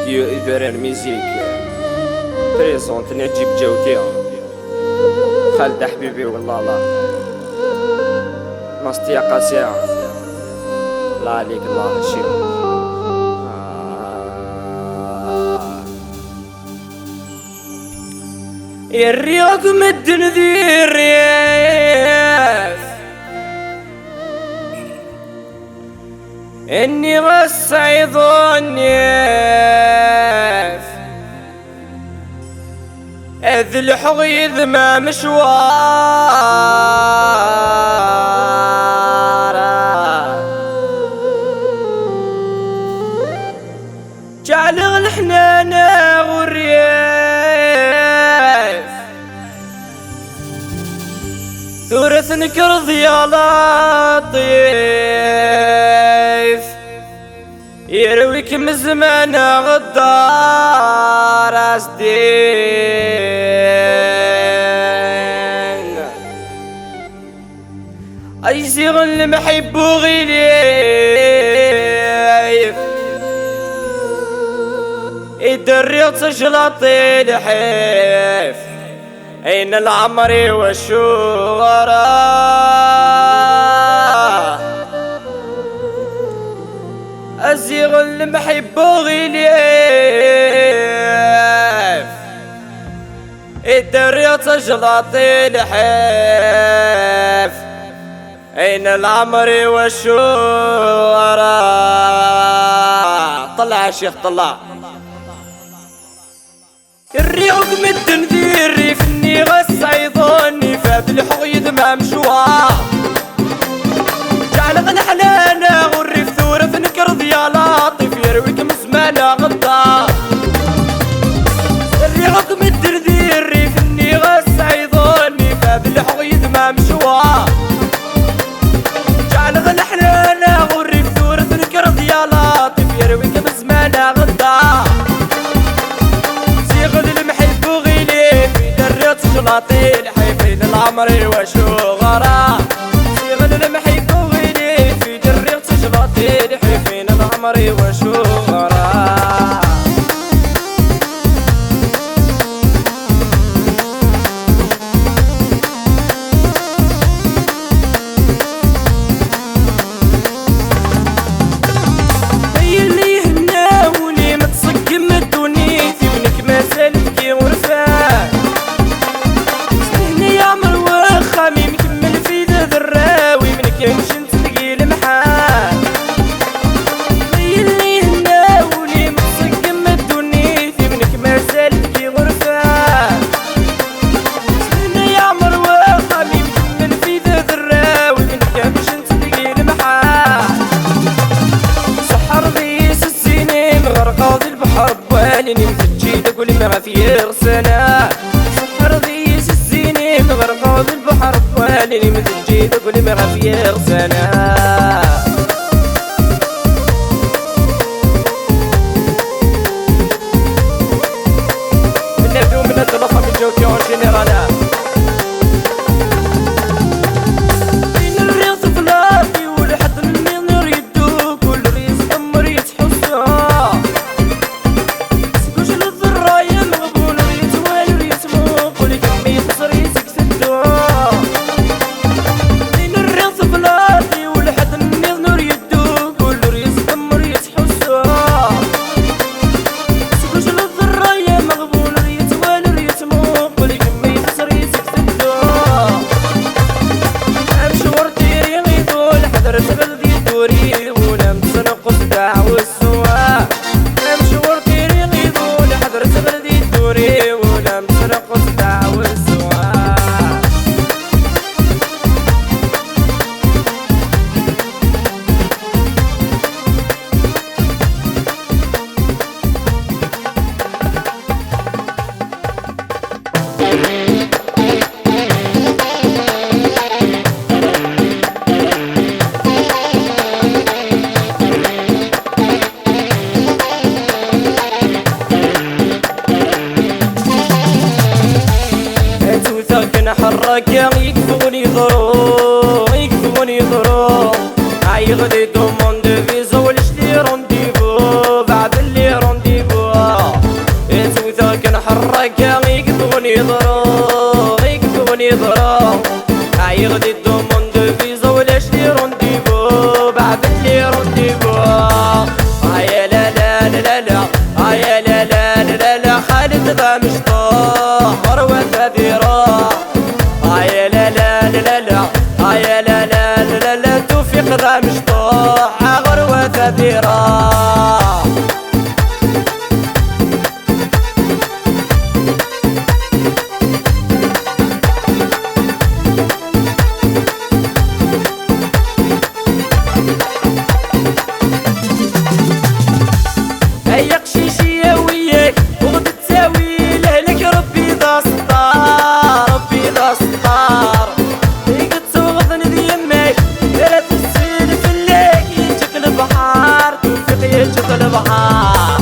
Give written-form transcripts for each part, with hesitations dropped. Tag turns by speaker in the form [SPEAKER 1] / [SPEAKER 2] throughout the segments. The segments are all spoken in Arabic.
[SPEAKER 1] studio Iberer Music بريزونت نجيب جوتي خالد حبيبي والله لا ناستيا قاسية لا عليك الله الشيء الرياض مدن ذي الرياض اني غصيد الناس اذ الحغيظ ما مشوار جعل الحنان والرياس ثورث نكرض يا لطيف يرويك من زمان غدار اسدين اي صيغ المحب غليف يدريط شلاطي الحيف اين العمري والشغراء أزيغ المحب غليف الدريط جلاطي الحيف أين العمر والشوراء طلع يا شيخ طلع الريوق مدن ذي الريف اني غصيضوني فاب الحغيض ما مشوار جعل غنحلانا والريف ثورة نكرض يا لطيف يرويك من زمان غدار الريوق مدن ذي الريف اني غصيضوني فاب الحغيض ما مشوار جعل غنحلانا والريف ثورة نكرض يا لطيف يرويك من زمان غدار شلاطي الحيفين العمري وشغراء صيغ المحيب وغيلي في دريغ شلاطي الحيفين العمري وشغراء هي اللي يهناوني متسقم الدنيتي منك ما سالكي ورفاه مكمل في ذا الراوي منك يمشي نتلقي المحال هي اللي هناولي متسقم الدنيتي منك ما سالكي غرفان سنين يا عمر وخامي مكمل في ذا الراوي منك يمشي نتلقي المحال سحر ذيس السنين غرقا ذي البحر بواليني مفتشي تقولي ما في رسنا سحر ذيس السنين غرقا ذي البحر بواليني مفتشي تقولي ما في رسنا من نبدو من الطلفة من جوكيون جنرالا حرك يكفوني ضرو يكفوني ضرو عيغدي دومون دو فيزا ولش لي رونديفو بعد اللي رونديفو غادي دوموند دو فيزا ولاش لي رونديفو بعد لي رونديفو. يا لا لا لا لا يا لا لا لا لا خالد ذا مشطوح مروة ثديرة. يا لا لا لا لا يا لا لا لا لا توفيق ذا مشطوح غروة ثديرة. هيا قشيشية وياك وغد تساوي لهلك ربي ذا ستار ربي ذا ستار. قد توغضن ذي يماك ثلاث السين في الليك يجيك البحر توفيق يجيك البحر.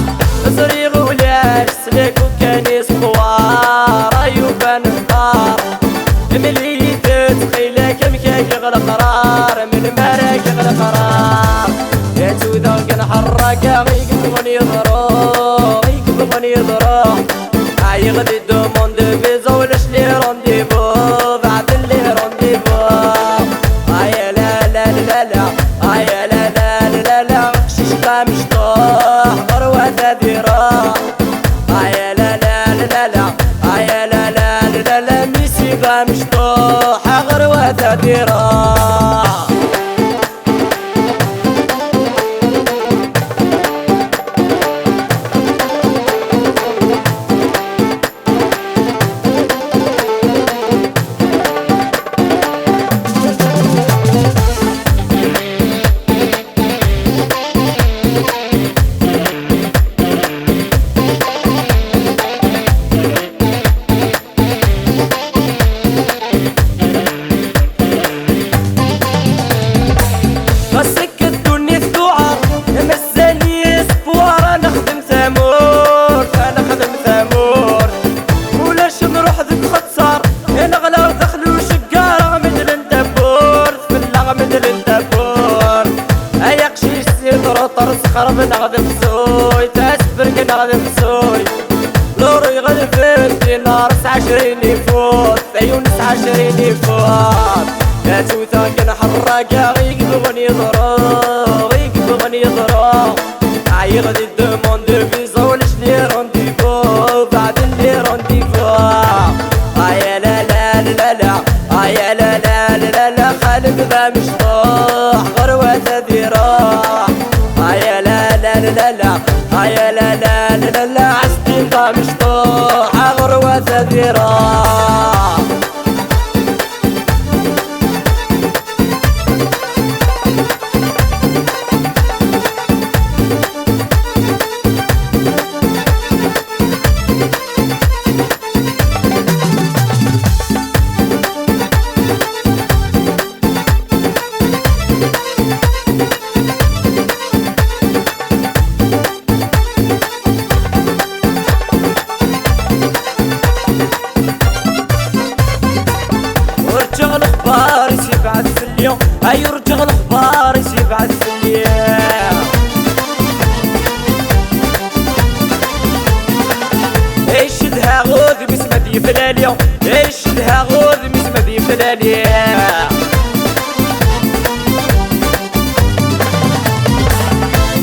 [SPEAKER 1] صريغ ولاش سلاك وكان يسخوار أيوبا نختار ملي تتخيلك مكاك غلا قرار من مراك غلا قرار. يا توذا كنحرك غيك بغني يضرب غيك بغني يضرب. غادي دوموند دو فيزا ولاش لي رونديفو بعد لي رونديفو. يا لا لا لا لا يا لا لا لا لا قشيش ذا مشطوح غروة ثديرة. يا لا لا لا لا يا لا لا لا لا ميسي ذا مشطوح غروة ثديرة. طرس خرب نغدم سوي تاسبرك نغدم سوي لوري غدم في نار 20 يفوت عيون 20 يفوت. يا توثا كنحرك غيك بغني يضرب غيك بغني يضرب. غادي دوموند دو فيزا ولاش لي رونديفو بعد لي رونديفو. يا لا لا لا لا يا لا لا لا لا خالد ذا مشطوح غروة ثديرة. يا لا لا لا لا يا لا لا لا لا عسكري ذا مشطوح غروة ثديرة. ورجع الاخبار يبعث في اليوم يرجع الاخبار يبعث في اليوم. ايشدها غوذ بسمة دي فلاليو ايشدها غوذ بسمة دي فلاليو.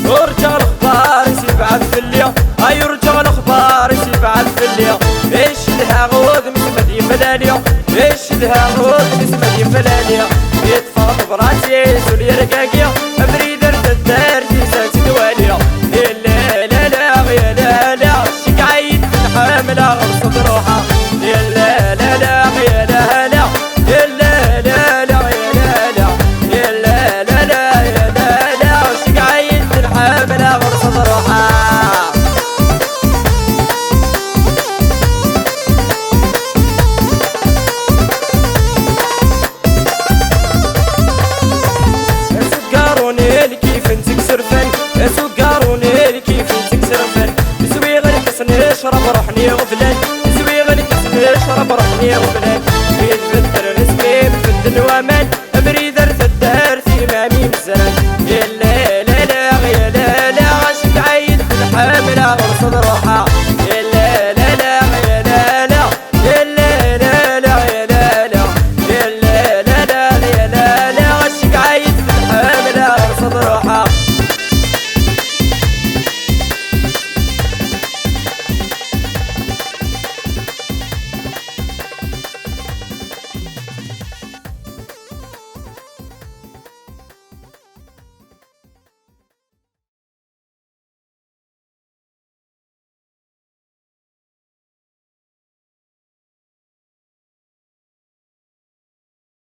[SPEAKER 1] ورجع الاخبار يبعث في اليوم يرجع الاخبار يبعث في اليوم. ايشدها غوذ بسمة دي فلاليو ايشدها غوذ بسمة دي فلاليو. يتفرط براسي سولي رقاقيا بريد الدار تيسات دواليا. يا لا لا لا يا لا لا شقعيد حاملة غرصة روحها. يا لا لا لا يا لا لا يا لا لا لا يا لا لا يا لا لا لا يا لا لا شقعيد حاملة غرصة روحها. كيف انت